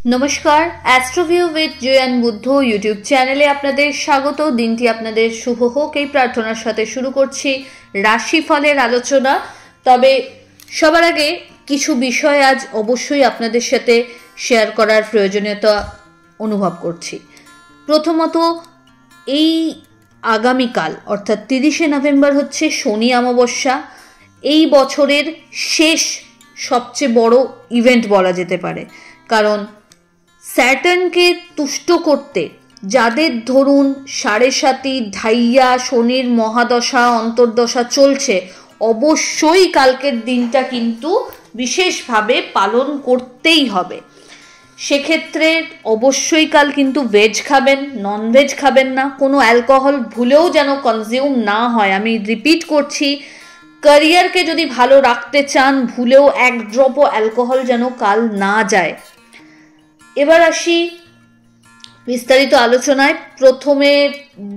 নমস্কার, অ্যাস্ট্রোভিউ with জয়ান Buddha YouTube চ্যানেলে আপনাদের স্বাগত। দিনটি আপনাদের শুভ হোক এই প্রার্থনার সাথে শুরু করছি রাশিফলের আলোচনা। তবে সবার আগে কিছু বিষয় আজ অবশ্যই আপনাদের সাথে শেয়ার করার প্রয়োজনীয়তা অনুভব করছি। প্রথমত, এই আগামীকাল অর্থাৎ 30শে নভেম্বর হচ্ছে শনি অমাবস্যা। এই বছরের শেষ সবচেয়ে বড় ইভেন্ট বলা যেতে পারে, কারণ স্যাটার্নকে তুষ্ট করতে যাদের ধরুন 7.5 ঢাইয়া শনির মহাদশা অন্তর্দশা চলছে, অবশ্যই কালকের দিনটা কিন্তু বিশেষভাবে পালন করতেই হবে। সেক্ষেত্রে অবশ্যই কাল কিন্তু ভেজ খাবেন, ননভেজ খাবেন না। কোনো অ্যালকোহল ভুলেও যেন কনজিউম না হয়। আমি রিপিট করছি, ক্যারিয়ারকে যদি ভালো রাখতে চান ভুলেও এক ড্রপও অ্যালকোহল যেন কাল না যায়। এবার আসি বিস্তারিত আলোচনায়। প্রথমে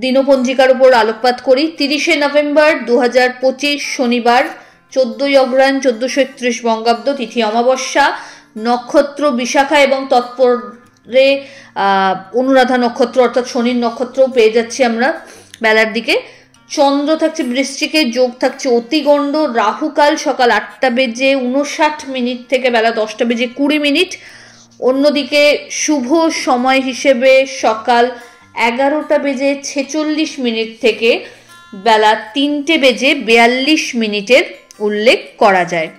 দিনপঞ্জিকার উপর আলোকপাত করি। 30শে নভেম্বর 2025 শনিবার, 14ই অগ্রহায়ণ 1431 বঙ্গাব্দ, তিথি অমাবস্যা, নক্ষত্র বিশাখা এবং তৎপরে অনুরাধা নক্ষত্র অর্থাৎ শনির নক্ষত্রও পেয়ে যাচ্ছি আমরা বেলার দিকে। চন্দ্র থাকছে বৃশ্চিকে, যোগ থাকছে অতিগণ্ড, রাহুকাল সকাল 8:59 থেকে বেলা 10:20। অন্যদিকে শুভ সময় হিসেবে সকাল 11:46 থেকে বেলা 3:42 উল্লেখ করা যায়।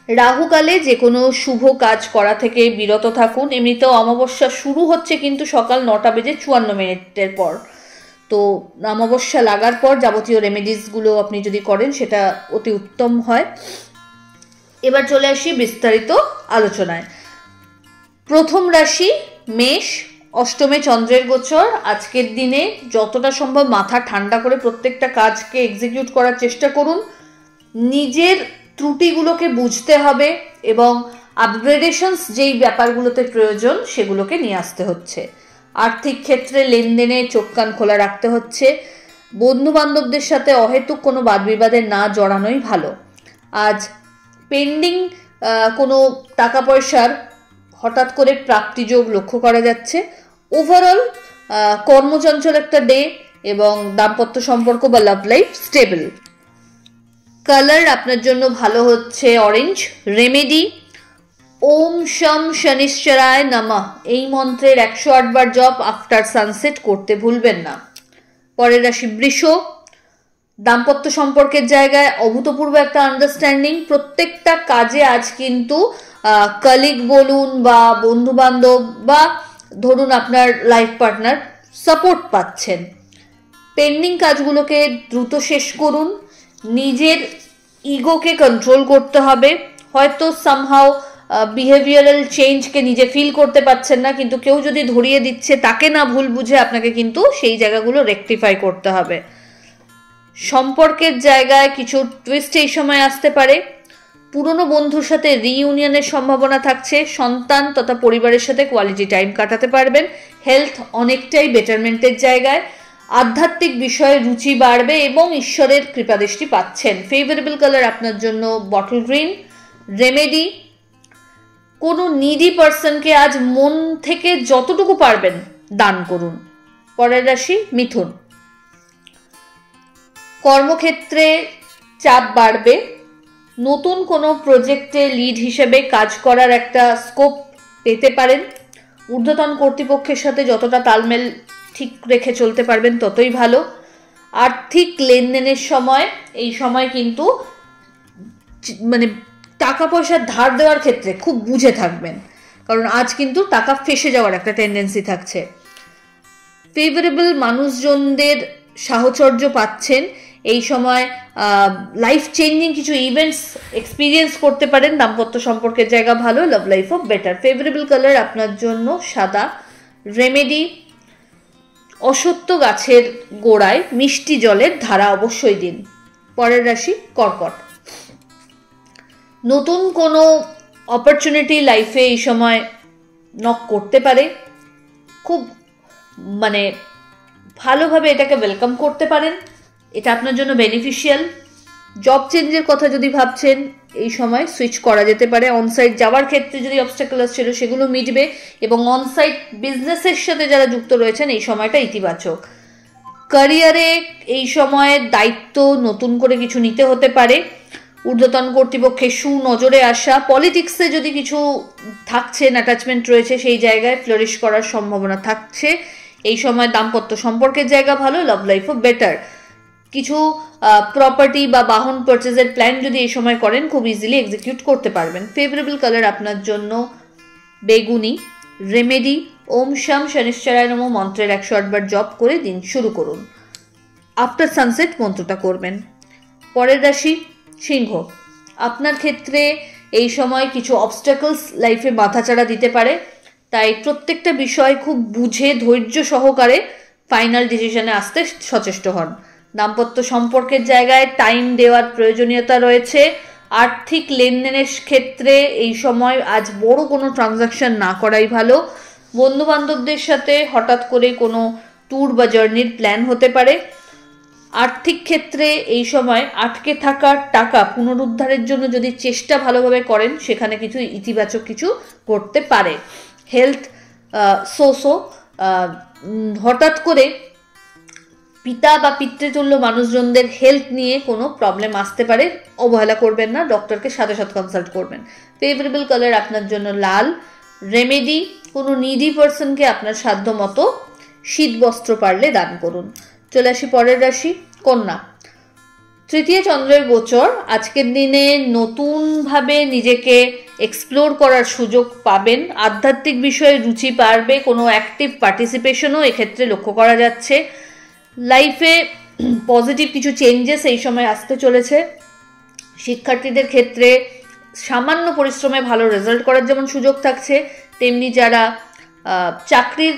রাহুকালে যে কোনো শুভ কাজ করা থেকে বিরত থাকুন। এমনিতেও অমাবস্যা শুরু হচ্ছে কিন্তু সকাল 9:54 পর। তো অমাবস্যা লাগার পর যাবতীয় রেমেডিসগুলো আপনি যদি করেন সেটা অতি উত্তম হয়। এবার চলে আসি বিস্তারিত আলোচনায়। প্রথম রাশি মেষ, অষ্টমে চন্দ্রের গোচর। আজকের দিনে যতটা সম্ভব মাথা ঠান্ডা করে প্রত্যেকটা কাজকে এক্সিকিউট করার চেষ্টা করুন। নিজের ত্রুটিগুলোকে বুঝতে হবে এবং আপগ্রেডেশনস যেই ব্যাপারগুলোতে প্রয়োজন সেগুলোকে নিয়ে আসতে হচ্ছে। আর্থিক ক্ষেত্রে লেনদেনে চোখ কান খোলা রাখতে হচ্ছে। বন্ধু বান্ধবদের সাথে অহেতুক কোনো বাদবিবাদে না জড়ানোই ভালো। আজ পেন্ডিং কোনো টাকা পয়সার হঠাৎ করে প্রাপ্তিযোগ লক্ষ্য করা যাচ্ছে। ওভারঅল কর্মচঞ্চল একটা ডে এবং দাম্পত্য সম্পর্ক বা লাভ লাইফ স্টেবল। কালার আপনার জন্য ভালো হচ্ছে অরেঞ্জ। রেমেডি ওম শম শনিশ্চরায় নমঃ এই মন্ত্রের 108 বার জপ আফটার সানসেট করতে ভুলবেন না। পরের রাশি বৃষ, দাম্পত্য সম্পর্কের জায়গায় অভূতপূর্ব একটা আন্ডারস্ট্যান্ডিং। প্রত্যেকটা কাজে আজ কিন্তু কলিগ বলুন বা বন্ধু বান্ধব বা ধরুন আপনার লাইফ পার্টনার সাপোর্ট পাচ্ছেন। পেন্ডিং কাজগুলোকে দ্রুত শেষ করুন। নিজের ইগোকে কন্ট্রোল করতে হবে। হয়তো সামহাও বিহেভিয়ারাল চেঞ্জকে নিজে ফিল করতে পারছেন না, কিন্তু কেউ যদি ধরিয়ে দিচ্ছে তাকে না ভুল বুঝে আপনাকে কিন্তু সেই জায়গাগুলো রেকটিফাই করতে হবে। সম্পর্কের জায়গায় কিছু টুইস্ট এই সময় আসতে পারে। পুরনো বন্ধুর সাথে রিইউনিয়নের সম্ভাবনা থাকছে। সন্তান তথা পরিবারের সাথে কোয়ালিটি টাইম কাটাতে পারবেন। হেলথ অনেকটাই বেটারমেন্টের জায়গায়। আধ্যাত্মিক বিষয়ে রুচি বাড়বে এবং ঈশ্বরের কৃপাদৃষ্টি পাচ্ছেন। ফেভারেবল কালার আপনার জন্য বটল গ্রিন। রেমেডি কোনো নিডি পার্সনকে আজ মন থেকে যতটুকু পারবেন দান করুন। পরের রাশি মিথুন, কর্মক্ষেত্রে চাপ বাড়বে। নতুন কোনো প্রজেক্টে লিড হিসেবে কাজ করার একটা স্কোপ পেতে পারেন। ঊর্ধ্বতন কর্তৃপক্ষের সাথে যতটা তালমেল ঠিক রেখে চলতে পারবেন ততই ভালো। আর্থিক লেনদেনের সময় এই সময় কিন্তু মানে টাকা পয়সা ধার দেওয়ার ক্ষেত্রে খুব বুঝে থাকবেন, কারণ আজ কিন্তু টাকা ফেসে যাওয়ার একটা টেন্ডেন্সি থাকছে। ফেভারেবল মানুষজনদের সাহচর্য পাচ্ছেন। এই সময় লাইফ চেঞ্জিং কিছু ইভেন্টস এক্সপিরিয়েন্স করতে পারেন। দাম্পত্য সম্পর্কের জায়গা ভালো, লাভ লাইফও বেটার। ফেভারেবল কালার আপনার জন্য সাদা। রেমেডি অসত্য গাছের গোড়ায় মিষ্টি জলের ধারা অবশ্যই দিন। পরের রাশি কর্কট, নতুন কোনো অপরচুনিটি লাইফে এই সময় নক করতে পারে। খুব ভালোভাবে এটাকে ওয়েলকাম করতে পারেন। এটা আপনার জন্য বেনিফিশিয়াল। জব চেঞ্জের কথা যদি ভাবছেন এই সময় সুইচ করা যেতে পারে। অনসাইট যাওয়ার ক্ষেত্রে যদি অবস্টাকল ছিল সেগুলো মিটবে, এবং অনসাইট বিজনেসের সাথে যারা যুক্ত রয়েছেন এই সময়টা ইতিবাচক। ক্যারিয়ারে এই সময়ে দায়িত্ব নতুন করে কিছু নিতে হতে পারে, ঊর্ধ্বতন কর্তৃপক্ষের সুনজরে আসা। পলিটিক্সে যদি কিছু থাকছেন, অ্যাটাচমেন্ট রয়েছে, সেই জায়গায় ফ্লোরিশ করার সম্ভাবনা থাকছে এই সময়। দাম্পত্য সম্পর্কের জায়গা ভালো, লাভ লাইফও বেটার। কিছু প্রপার্টি বা বাহন পারচেজের প্ল্যান যদি এই সময় করেন খুব ইজিলি এক্সিকিউট করতে পারবেন। ফেভারেবল কালার আপনার জন্য বেগুনি। রেমেডি ওম শাম শনিশ্চরায় নমঃ মন্ত্রের 108 বার জপ করে দিন শুরু করুন। আফটার সানসেট মন্ত্রটা করবেন। পরের রাশি সিংহ। আপনার ক্ষেত্রে এই সময় কিছু অবস্টাকলস লাইফে মাথাচাড়া দিতে পারে, তাই প্রত্যেকটা বিষয় খুব বুঝে ধৈর্য সহকারে ফাইনাল ডিসিশনে আসতে সচেষ্ট হন। দাম্পত্য সম্পর্কের জায়গায় টাইম দেওয়ার প্রয়োজনীয়তা রয়েছে। আর্থিক লেনদেনের ক্ষেত্রে এই সময় আজ বড় কোনো ট্রানজাকশন না করাই ভালো। বন্ধু বান্ধবদের সাথে হঠাৎ করে কোনো ট্যুর বা জার্নির প্ল্যান হতে পারে। আর্থিক ক্ষেত্রে এই সময় আটকে থাকা টাকা পুনরুদ্ধারের জন্য যদি চেষ্টা ভালোভাবে করেন সেখানে কিছু ইতিবাচক কিছু করতে পারে। হেলথ হঠাৎ করে পিতা বা পিতৃতুল্য মানুষজনদের হেলথ নিয়ে কোনো প্রবলেম আসতে পারে, অবহেলা করবেন না, ডক্টরকে সাথে সাথে কনসাল্ট করবেন। ফেভারেবল কালার আপনার জন্য লাল। রেমেডি কোনো নিডি পার্সনকে আপনার সাধ্য মতো শীত বস্ত্র পারলে দান করুন। চলে আসি পরের রাশি কন্যা। তৃতীয় চন্দ্রের গোচর, আজকের দিনে নতুনভাবে নিজেকে এক্সপ্লোর করার সুযোগ পাবেন। আধ্যাত্মিক বিষয়ে রুচি বাড়বে, কোনো অ্যাক্টিভ পার্টিসিপেশনও এক্ষেত্রে লক্ষ্য করা যাচ্ছে। লাইফে পজিটিভ কিছু চেঞ্জেস এই সময় আসতে চলেছে। শিক্ষার্থীদের ক্ষেত্রে সামান্য পরিশ্রমে ভালো রেজাল্ট করার যেমন সুযোগ থাকছে, তেমনি যারা চাকরির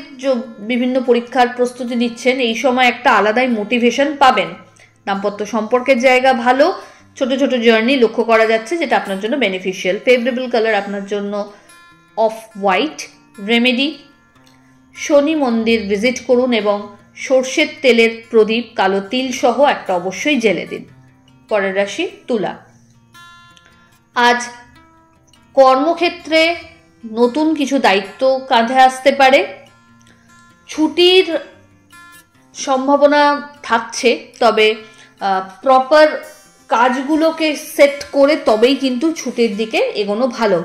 বিভিন্ন পরীক্ষার প্রস্তুতি নিচ্ছেন এই সময় একটা আলাদাই মোটিভেশন পাবেন। দাম্পত্য সম্পর্কের জায়গা ভালো, ছোট ছোট জার্নি লক্ষ্য করা যাচ্ছে যেটা আপনার জন্য বেনিফিশিয়াল। ফেভারেবল কালার আপনার জন্য অফ হোয়াইট। রেমেডি শনি মন্দির ভিজিট করুন এবং সর্ষের তেলের প্রদীপ কালো তিল সহ একটা অবশ্যই জ্বেলে দিন। পরের রাশি তুলা। আজ কর্মক্ষেত্রে নতুন কিছু দায়িত্ব কাঁধে আসতে পারে। ছুটির সম্ভাবনা থাকছে, তবে প্রপার কাজগুলোকে সেট করে তবেই কিন্তু ছুটির দিকে এগোনো ভালো।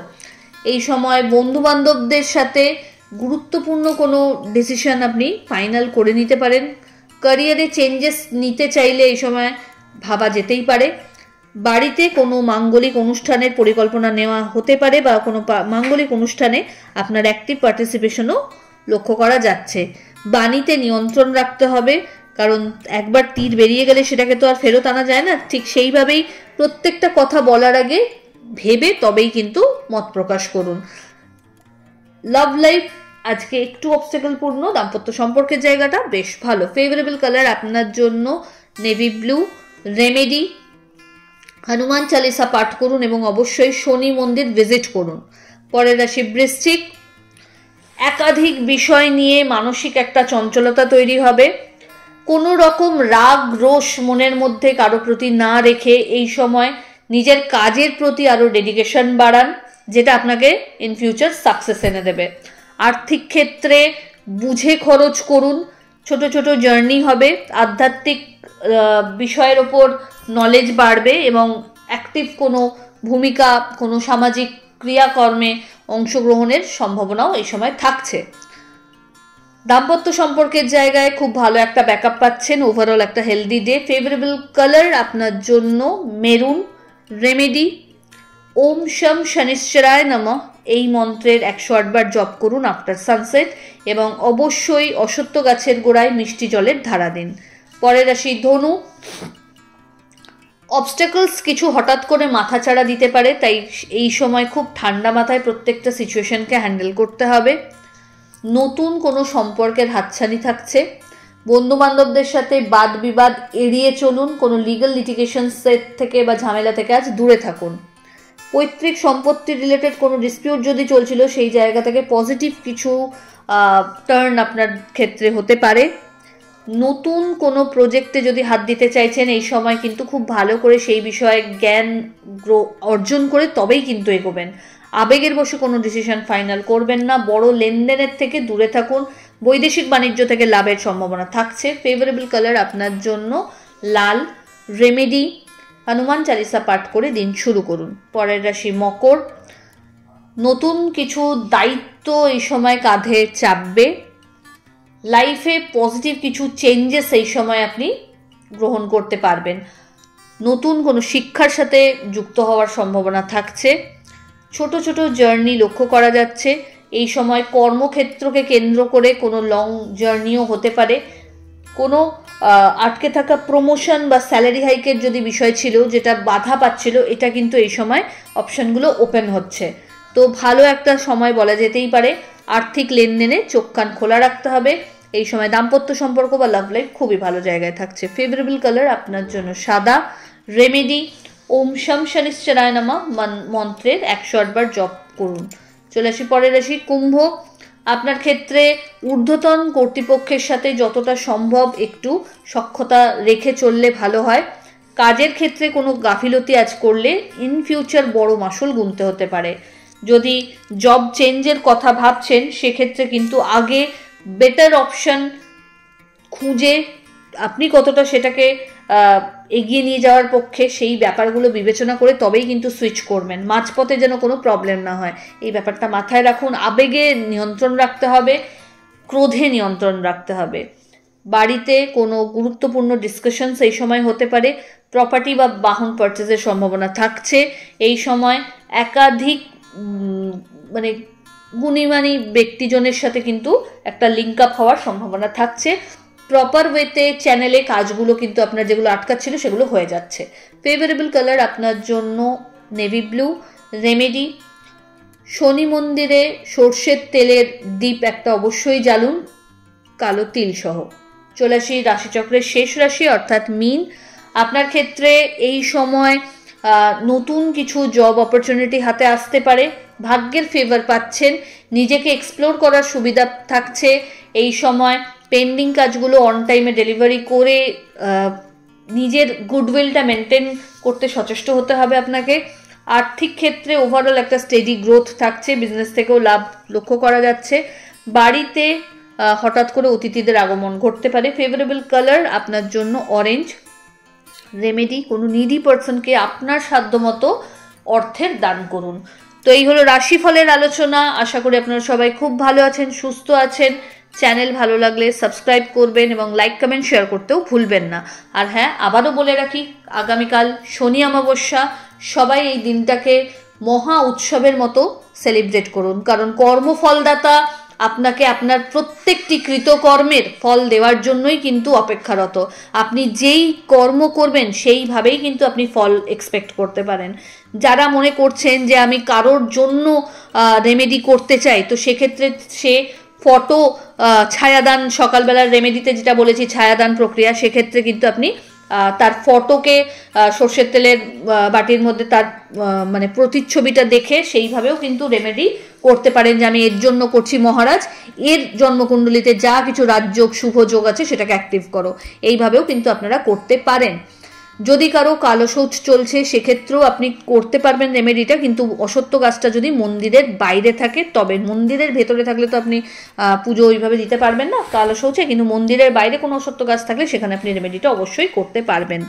এই সময় বন্ধু বান্ধবদের সাথে গুরুত্বপূর্ণ কোনো ডিসিশন আপনি ফাইনাল করে নিতে পারেন। ক্যারিয়ারে চেঞ্জেস নিতে চাইলে এই সময় ভাবা যেতেই পারে। বাড়িতে কোনো মাঙ্গলিক অনুষ্ঠানের পরিকল্পনা নেওয়া হতে পারে বা কোনো মাঙ্গলিক অনুষ্ঠানে আপনার অ্যাক্টিভ পার্টিসিপেশনও লক্ষ্য করা যাচ্ছে। বাণীতে নিয়ন্ত্রণ রাখতে হবে, কারণ একবার তীর বেরিয়ে গেলে সেটাকে তো আর ফেরত আনা যায় না। ঠিক সেইভাবেই প্রত্যেকটা কথা বলার আগে ভেবে তবেই কিন্তু মত প্রকাশ করুন। লাভ লাইফ আজকে একটু অবস্টাকল পূর্ণ, দাম্পত্য সম্পর্কের জায়গাটা বেশ ভালো। ফেভারেবল কালার আপনার জন্য navy blue. Remedy Hanuman Chalisa পাঠ করুন এবং অবশ্যই শনি মন্দির ভিজিট করুন। পরের রাশি বৃশ্চিক। একাধিক বিষয় নিয়ে মানসিক একটা চঞ্চলতা তৈরি হবে। কোনো রকম রাগ রোষ মনের মধ্যে কারো প্রতি না রেখে এই সময় নিজের কাজের প্রতি আরো ডেডিকেশন বাড়ান, যেটা আপনাকে ইন ফিউচার সাকসেস এনে দেবে। আর্থিক ক্ষেত্রে বুঝে খরচ করুন, ছোট ছোট জার্নি হবে। আধ্যাত্মিক বিষয়ের ওপর নলেজ বাড়বে এবং অ্যাক্টিভ কোনো ভূমিকা, কোনো সামাজিক ক্রিয়াকর্মে অংশগ্রহণের সম্ভাবনাও এই সময় থাকছে। দাম্পত্য সম্পর্কের জায়গায় খুব ভালো একটা ব্যাকআপ পাচ্ছেন। ওভারঅল একটা হেলদি ডে। ফেভারেবল কালার আপনার জন্য মেরুন। রেমেডি ওম শম শনিশ্চরায় নমঃ এই মন্ত্রের 108 বার জপ করুন আফটার সানসেট এবং অবশ্যই অশ্বত্থ গাছের গোড়ায় মিষ্টি জলের ধারা দিন। পরের রাশি ধনু। অবস্টাকলস কিছু হঠাৎ করে মাথাচাড়া দিতে পারে, তাই এই সময় খুব ঠান্ডা মাথায় প্রত্যেকটা সিচুয়েশনকে হ্যান্ডেল করতে হবে। নতুন কোনো সম্পর্কের হাতছানি থাকছে। বন্ধু বান্ধবদের সাথে বাদ বিবাদ এড়িয়ে চলুন। কোনো লিগ্যাল লিটিগেশন সেট থেকে বা ঝামেলা থেকে আজ দূরে থাকুন। পৈতৃক সম্পত্তি রিলেটেড কোনো ডিসপিউট যদি চলছিল সেই জায়গা থেকে পজিটিভ কিছু টার্ন আপনার ক্ষেত্রে হতে পারে। নতুন কোনো প্রজেক্টে যদি হাত দিতে চাইছেন এই সময় কিন্তু খুব ভালো করে সেই বিষয়ে জ্ঞান অর্জন করে তবেই কিন্তু এগোবেন। আবেগের বসে কোনো ডিসিশন ফাইনাল করবেন না। বড় লেনদেনের থেকে দূরে থাকুন। বৈদেশিক বাণিজ্য থেকে লাভের সম্ভাবনা থাকছে। ফেভারেবল কালার আপনার জন্য লাল। রেমেডি হনুমান চালিসা পাঠ করে দিন শুরু করুন। পরের রাশি মকর। নতুন কিছু দায়িত্ব এই সময় কাঁধে চাপবে। লাইফে পজিটিভ কিছু চেঞ্জেস এই সময় আপনি গ্রহণ করতে পারবেন। নতুন কোনো শিক্ষার সাথে যুক্ত হওয়ার সম্ভাবনা থাকছে। ছোট ছোট জার্নি লক্ষ্য করা যাচ্ছে। এই সময় কর্মক্ষেত্রকে কেন্দ্র করে কোনো লং জার্নিও হতে পারে। কোনো আটকে থাকা প্রমোশন বা স্যালারি হাইকের যদি বিষয় ছিল যেটা বাধা পাচ্ছিল, এটা কিন্তু এই সময় অপশানগুলো ওপেন হচ্ছে। তো ভালো একটা সময় বলা যেতেই পারে। আর্থিক লেনদেনে চোখ কান খোলা রাখতে হবে। এই সময় দাম্পত্য সম্পর্ক বা লাভ লাইফ খুবই ভালো জায়গায় থাকছে। ফেভারেবল কালার আপনার জন্য সাদা। রেমেডি ওম শম শনিশ্চরায় নমঃ মন্ত্রের 108 বার জপ করুন। চলে আসি পরের রাশি কুম্ভ। আপনার ক্ষেত্রে ঊর্ধ্বতন কর্তৃপক্ষের সাথে যতটা সম্ভব একটু সখ্যতা রেখে চললে ভালো হয়। কাজের ক্ষেত্রে কোনো গাফিলতি আজ করলে ইন ফিউচার বড় মাসুল গুনতে হতে পারে। যদি জব চেঞ্জের কথা ভাবছেন সেক্ষেত্রে কিন্তু আগে বেটার অপশন খুঁজে আপনি কতটা সেটাকে এগিয়ে নিয়ে যাওয়ার পক্ষে সেই ব্যাপারগুলো বিবেচনা করে তবেই কিন্তু সুইচ করবেন। মাঝপথে যেন কোনো প্রবলেম না হয়, এই ব্যাপারটা মাথায় রাখুন। আবেগে নিয়ন্ত্রণ রাখতে হবে, ক্রোধে নিয়ন্ত্রণ রাখতে হবে। বাড়িতে কোনো গুরুত্বপূর্ণ ডিসকাশন এই সময় হতে পারে। প্রপার্টি বা বাহন পারচেজের সম্ভাবনা থাকছে। এই সময় একাধিক মানে গুণীমানী ব্যক্তিজনের সাথে কিন্তু একটা লিঙ্ক আপ হওয়ার সম্ভাবনা থাকছে। প্রপার ওয়েতে চ্যানেলে কাজগুলো কিন্তু আপনার যেগুলো আটকাচ্ছিল সেগুলো হয়ে যাচ্ছে। ফেভারেবল কালার আপনার জন্য নেভি ব্লু। রেমেডি শনি মন্দিরে সর্ষের তেলের দীপ একটা অবশ্যই জ্বালুন, কালো তিল সহ। চলে আসি রাশিচক্রের শেষ রাশি অর্থাৎ মীন। আপনার ক্ষেত্রে এই সময় নতুন কিছু জব অপরচুনিটি হাতে আসতে পারে। ভাগ্যের ফেভার পাচ্ছেন। নিজেকে এক্সপ্লোর করার সুবিধা থাকছে। এই সময় পেন্ডিং কাজগুলো অন টাইমে ডেলিভারি করে নিজের গুডউইলটা মেনটেন করতে সচেষ্ট হতে হবে আপনাকে। আর্থিক ক্ষেত্রে ওভারঅল একটা স্টেডি গ্রোথ থাকছে। বিজনেস থেকেও লাভ লক্ষ্য করা যাচ্ছে। বাড়িতে হঠাৎ করে অতিথিদের আগমন ঘটতে পারে। ফেভারেবল কালার আপনার জন্য অরেঞ্জ। রেমেডি কোনো নিডি পার্সনকে আপনার সাধ্যমতো অর্থের দান করুন। তো এই হলো রাশিফলের আলোচনা। আশা করি আপনারা সবাই খুব ভালো আছেন, সুস্থ আছেন। চ্যানেল ভালো লাগলে সাবস্ক্রাইব করবেন এবং লাইক কমেন্ট শেয়ার করতেও ভুলবেন না। আর হ্যাঁ, আবারও বলে রাখি, আগামীকাল শনি অমাবস্যা। সবাই এই দিনটাকে মহা উৎসবের মতো সেলিব্রেট করুন, কারণ কর্মফলদাতা আপনাকে আপনার প্রত্যেকটি কৃতকর্মের ফল দেওয়ার জন্যই কিন্তু অপেক্ষারত। আপনি যেই কর্ম করবেন সেইভাবেই কিন্তু আপনি ফল এক্সপেক্ট করতে পারেন। যারা মনে করছেন যে আমি কারোর জন্য রেমেডি করতে চাই, তো সেক্ষেত্রে সে ফটো ছায়াদান, সকালবেলার রেমেডিতে যেটা বলেছি ছায়াদান প্রক্রিয়া, সেক্ষেত্রে কিন্তু আপনি তার ফটোকে সর্ষের তেলের বাটির মধ্যে তার মানে প্রতিচ্ছবিটা দেখে সেইভাবেও কিন্তু রেমেডি করতে পারেন যে আমি এর জন্য করছি মহারাজ, এর জন্মকুণ্ডলিতে যা কিছু রাজযোগ শুভ যোগ আছে সেটাকে অ্যাক্টিভ করো। এইভাবেও কিন্তু আপনারা করতে পারেন। যদি কারো কালো শৌচ চলছে সেক্ষেত্রেও আপনি করতে পারবেন রেমেডিটা, কিন্তু অসত্য গাছটা যদি মন্দিরের বাইরে থাকে তবে। মন্দিরের ভেতরে থাকলে তো আপনি পুজো ওইভাবে দিতে পারবেন না কালো শৌচে, কিন্তু মন্দিরের বাইরে কোনো অসত্য গাছ থাকলে সেখানে আপনি রেমেডিটা অবশ্যই করতে পারবেন।